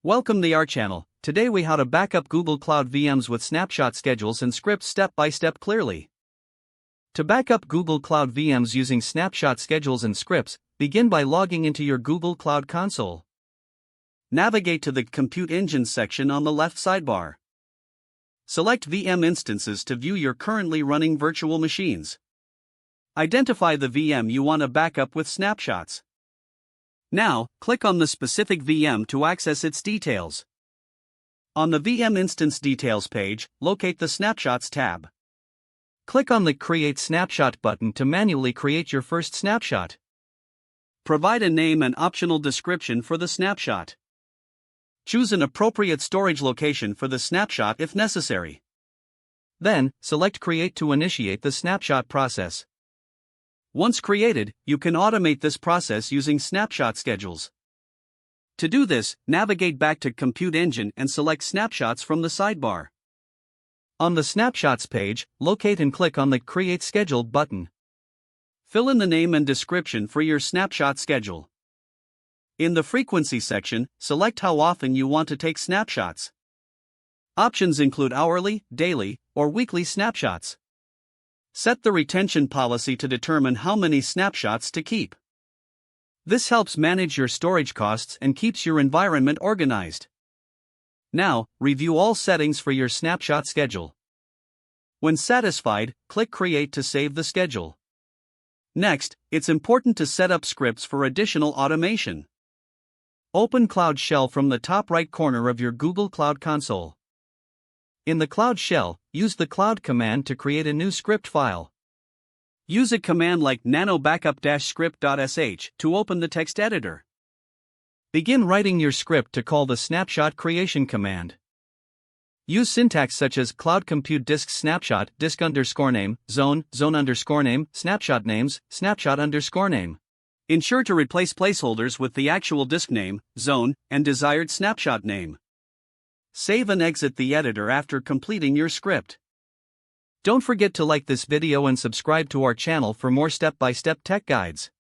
Welcome to our channel. Today we how to backup Google Cloud VMs with snapshot schedules and scripts step by step clearly. To backup Google Cloud VMs using snapshot schedules and scripts, begin by logging into your Google Cloud console. Navigate to the Compute Engine section on the left sidebar. Select VM instances to view your currently running virtual machines. Identify the VM you want to backup with snapshots. Now, click on the specific VM to access its details. On the VM Instance Details page, locate the Snapshots tab. Click on the Create Snapshot button to manually create your first snapshot. Provide a name and optional description for the snapshot. Choose an appropriate storage location for the snapshot if necessary. Then, select Create to initiate the snapshot process. Once created, you can automate this process using snapshot schedules. To do this, navigate back to Compute Engine and select Snapshots from the sidebar. On the Snapshots page, locate and click on the Create Schedule button. Fill in the name and description for your snapshot schedule. In the Frequency section, select how often you want to take snapshots. Options include hourly, daily, or weekly snapshots. Set the retention policy to determine how many snapshots to keep. This helps manage your storage costs and keeps your environment organized. Now, review all settings for your snapshot schedule. When satisfied, click Create to save the schedule. Next, it's important to set up scripts for additional automation. Open Cloud Shell from the top right corner of your Google Cloud console. In the Cloud Shell, use the Cloud command to create a new script file. Use a command like nano backup-script.sh to open the text editor. Begin writing your script to call the snapshot creation command. Use syntax such as cloud compute disk snapshot, disk_name, zone_name, snapshot names, snapshot_name. Ensure to replace placeholders with the actual disk name, zone, and desired snapshot name. Save and exit the editor after completing your script. Don't forget to like this video and subscribe to our channel for more step-by-step tech guides.